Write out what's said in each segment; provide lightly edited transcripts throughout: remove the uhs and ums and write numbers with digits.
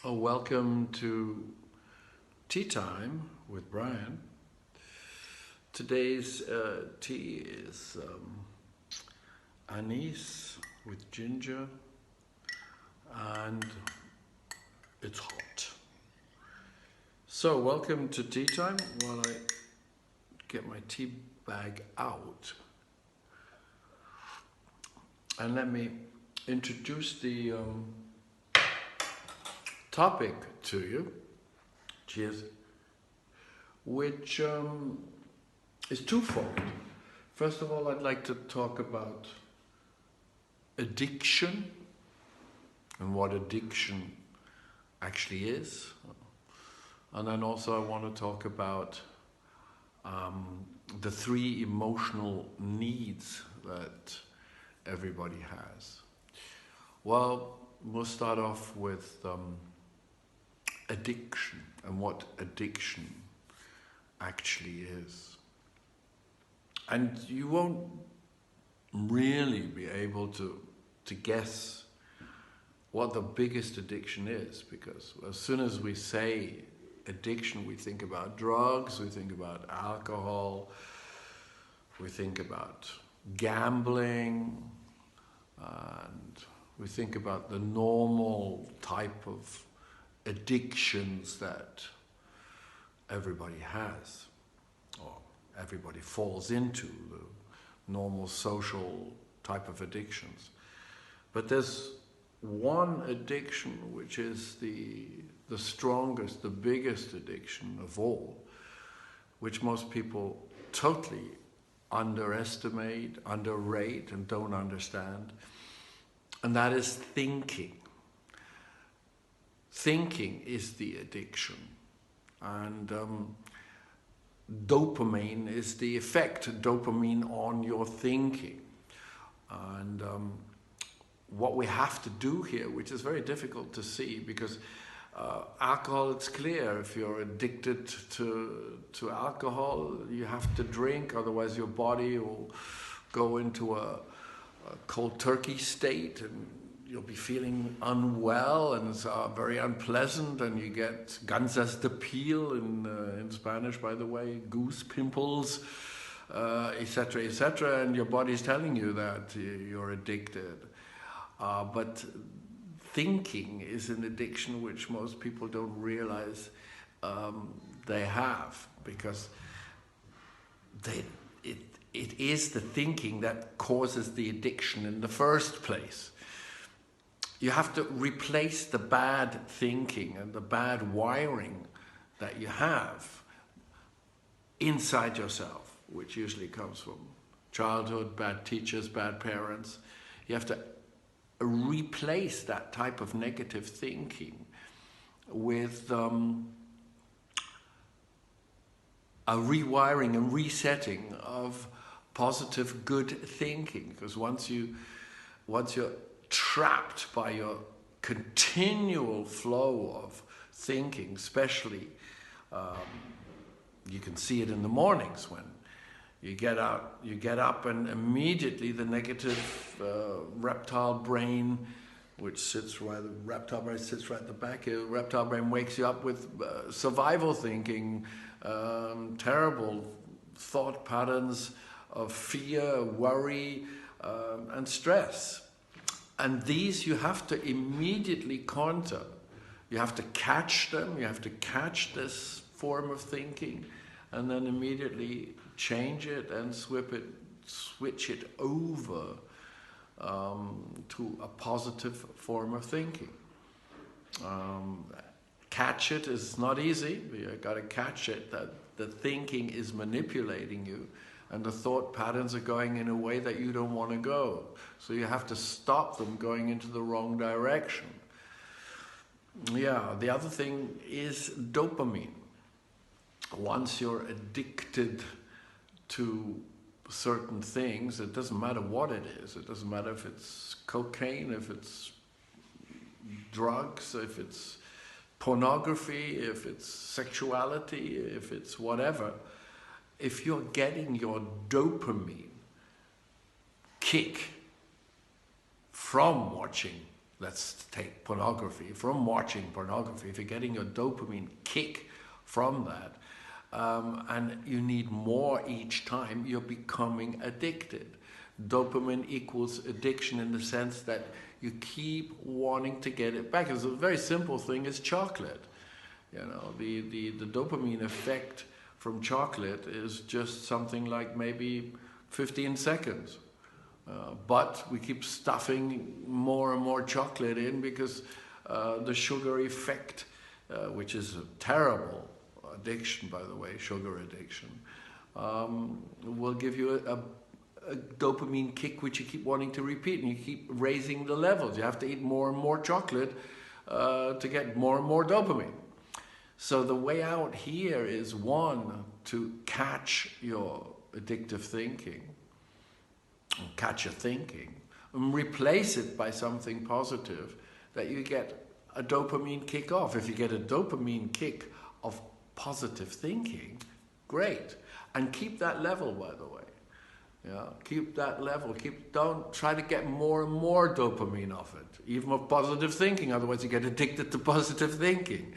Oh, welcome to Tea Time with Brian. Today's tea is anise with ginger, and it's hot. So, welcome to Tea Time. While I get my tea bag out, and let me introduce the topic to you. Cheers. Which is twofold. First of all, I'd like to talk about addiction and what addiction actually is. And then also I want to talk about the three emotional needs that everybody has. Well, we'll start off with addiction and what addiction actually is. And you won't really be able to guess what the biggest addiction is, because as soon as we say addiction, we think about drugs, we think about alcohol, we think about gambling, and we think about the normal type of addictions that everybody has, or everybody falls into, the normal social type of addictions. But there's one addiction which is the strongest, the biggest addiction of all, which most people totally underestimate, underrate, and don't understand, and that is thinking. Thinking is the addiction, and dopamine is the effect, dopamine on your thinking. And what we have to do here, which is very difficult to see, because alcohol, it's clear, if you're addicted to alcohol, you have to drink, otherwise your body will go into a cold turkey state, and you'll be feeling unwell, and it's very unpleasant, and you get gansas de piel in Spanish, by the way, goose pimples, etc., and your body's telling you that you're addicted. But thinking is an addiction which most people don't realize they have, because it is the thinking that causes the addiction in the first place. You have to replace the bad thinking and the bad wiring that you have inside yourself, which usually comes from childhood, bad teachers, bad parents. You have to replace that type of negative thinking with a rewiring and resetting of positive, good thinking. Because once you're trapped by your continual flow of thinking, especially you can see it in the mornings when you get up and immediately the negative reptile brain, which sits right, the reptile brain sits right at the back here, the reptile brain wakes you up with survival thinking, terrible thought patterns of fear, worry, and stress. And these you have to immediately counter. You have to catch them, you have to catch this form of thinking, and then immediately change it and switch it over to a positive form of thinking. Catch it is not easy. You got to catch it, that the thinking is manipulating you, and the thought patterns are going in a way that you don't want to go. So you have to stop them going into the wrong direction. Yeah, the other thing is dopamine. Once you're addicted to certain things, it doesn't matter what it is. It doesn't matter if it's cocaine, if it's drugs, if it's pornography, if it's sexuality, if it's whatever. If you're getting your dopamine kick from watching let's take pornography, from watching pornography, if you're getting a dopamine kick from that, and you need more each time, you're becoming addicted. Dopamine equals addiction in the sense that you keep wanting to get it back. It's a very simple thing, is chocolate. You know, the dopamine effect from chocolate is just something like maybe 15 seconds. But we keep stuffing more and more chocolate in because the sugar effect, which is a terrible addiction, by the way, sugar addiction, will give you a dopamine kick which you keep wanting to repeat, and you keep raising the levels. You have to eat more and more chocolate to get more and more dopamine. So the way out here is, one, to catch your addictive thinking, catch your thinking, and replace it by something positive that you get a dopamine kick off. If you get a dopamine kick of positive thinking, great. And keep that level, by the way. Yeah, keep that level. Don't try to get more and more dopamine off it, even of positive thinking. Otherwise, you get addicted to positive thinking.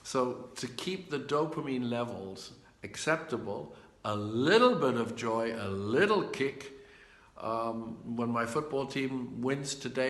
So to keep the dopamine levels acceptable, a little bit of joy, a little kick. When my football team wins today,